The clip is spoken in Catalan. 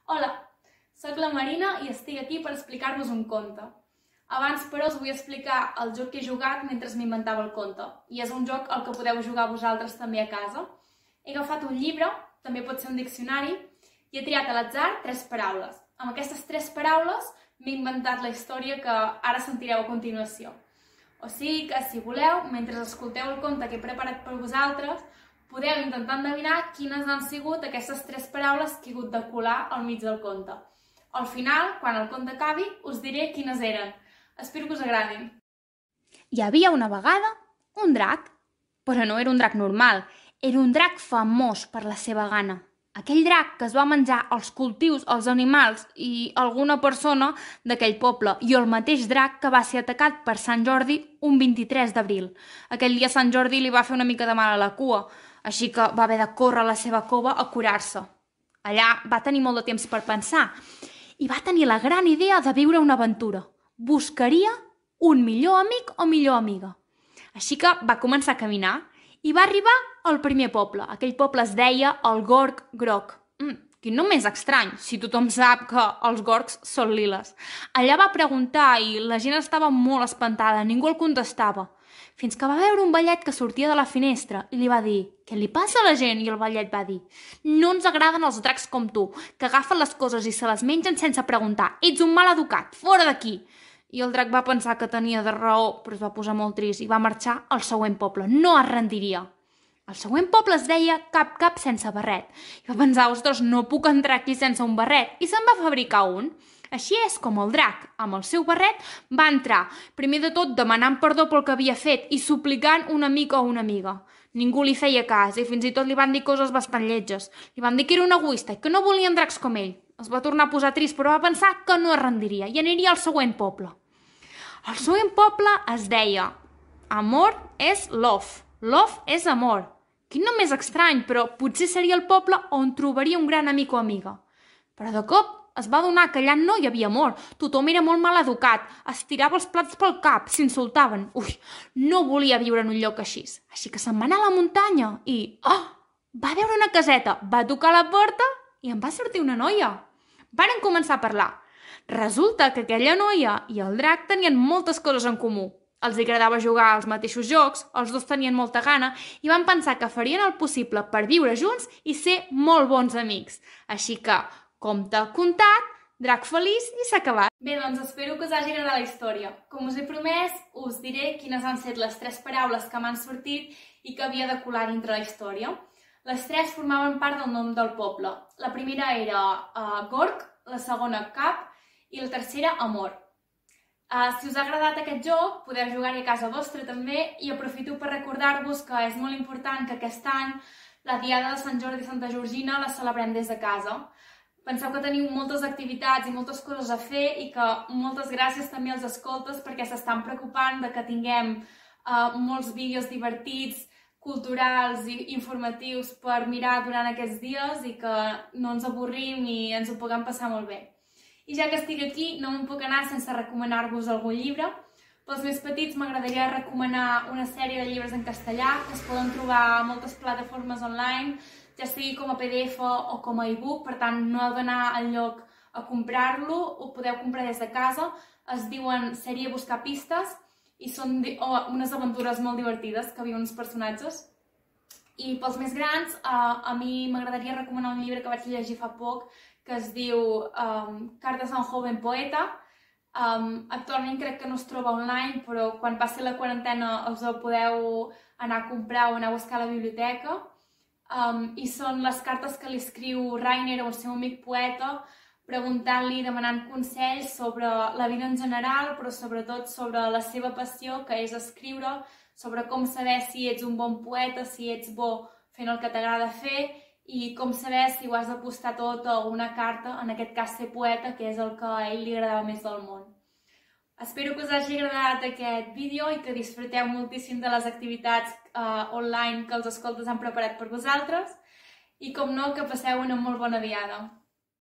Hola, soc la Marina i estic aquí per explicar-vos un conte. Abans, però, us vull explicar el joc que he jugat mentre m'inventava el conte. I és un joc al que podeu jugar vosaltres també a casa. He agafat un llibre, també pot ser un diccionari, i he triat a l'atzar 3 paraules. Amb aquestes 3 paraules m'he inventat la història que ara sentireu a continuació. O sigui que, si voleu, mentre escolteu el conte que he preparat per vosaltres, podeu intentar endevinar quines han sigut aquestes 3 paraules que he hagut de colar al mig del conte. Al final, quan el conte acabi, us diré quines eren. Espero que us agradin. Hi havia una vegada un drac, però no era un drac normal, era un drac famós per la seva gana. Aquell drac que es va menjar els cultius, els animals i alguna persona d'aquell poble, i el mateix drac que va ser atacat per Sant Jordi un 23 d'abril. Aquell dia Sant Jordi li va fer una mica de mal a la cua, així que va haver de córrer a la seva cova a curar-se. Allà va tenir molt de temps per pensar i va tenir la gran idea de viure una aventura. Buscaria un millor amic o millor amiga. Així que va començar a caminar i va arribar al primer poble. Aquell poble es deia el Gorg Groc. Quin nom més estrany, si tothom sap que els gorgs són liles. Allà va preguntar i la gent estava molt espantada, ningú el contestava. Fins que va veure un vellet que sortia de la finestra i li va dir: «Què li passa a la gent?» I el vellet va dir: «No ens agraden els dracs com tu, que agafen les coses i se les mengen sense preguntar. Ets un mal educat, fora d'aquí!» I el drac va pensar que tenia de raó, però es va posar molt trist i va marxar al següent poble. No es rendiria. El següent poble es deia Cap Cap sense barret. I va pensar: «Ostres, no puc entrar aquí sense un barret». I se'n va fabricar un. Així és com el drac, amb el seu barret, va entrar, primer de tot demanant perdó pel que havia fet i suplicant un amic o una amiga. Ningú li feia cas i fins i tot li van dir coses bastant lletges. Li van dir que era un egoista i que no volien dracs com ell. Es va tornar a posar trist, però va pensar que no es rendiria i aniria al següent poble. El següent poble es deia Amor és Love. Love és amor. Quin nom més estrany, però potser seria el poble on trobaria un gran amic o amiga. Però de cop es va adonar que allà no hi havia amor. Tothom era molt mal educat, es tirava els plats pel cap, s'insultaven. No volia viure en un lloc així. Així que se'n va anar a la muntanya i... va veure una caseta, va tocar a la porta i en va sortir una noia. Varen començar a parlar. Resulta que aquella noia i el drac tenien moltes coses en comú. Els agradava jugar als mateixos jocs, els dos tenien molta gana i van pensar que farien el possible per viure junts i ser molt bons amics. Així que, compte comptat, drac feliç i s'ha acabat. Bé, doncs espero que us hagi agradat la història. Com us he promès, us diré quines han estat les 3 paraules que m'han sortit i que havia de colar dintre la història. Les 3 formaven part del nom del poble. La primera era Gorg, la segona Cap i la tercera Amor. Si us ha agradat aquest joc, podeu jugar-hi a casa vostra també, i aprofito per recordar-vos que és molt important que aquest any la Diada de Sant Jordi i Santa Georgina la celebrem des de casa. Penseu que teniu moltes activitats i moltes coses a fer i que moltes gràcies també als escoltes perquè s'estan preocupant de que tinguem molts vídeos divertits, culturals i informatius per mirar durant aquests dies i que no ens avorrim i ens ho puguem passar molt bé. I ja que estic aquí, no me'n puc anar sense recomanar-vos algun llibre. Pels més petits m'agradaria recomanar una sèrie de llibres en castellà que es poden trobar a moltes plataformes online, ja sigui com a PDF o com a e-book, per tant no heu d'anar enlloc a comprar-lo, ho podeu comprar des de casa. Es diuen Sèrie Buscar Pistes i són unes aventures molt divertides que viuen uns personatges. I pels més grans, a mi m'agradaria recomanar un llibre que vaig llegir fa poc que es diu Cartes a un joven poeta. Actualment crec que no es troba online, però quan passi la quarantena us el podeu anar a comprar o anar a buscar a la biblioteca. I són les cartes que li escriu Rainer al seu amic poeta, preguntant-li, demanant consells sobre la vida en general, però sobretot sobre la seva passió, que és escriure, sobre com saber si ets un bon poeta, si ets bo fent el que t'agrada fer, i com saber si ho has d'apostar tot a una carta, en aquest cas ser poeta, que és el que a ell li agradava més del món. Espero que us hagi agradat aquest vídeo i que disfruteu moltíssim de les activitats online que els escoltes han preparat per vosaltres i, com no, que passeu una molt bona diada.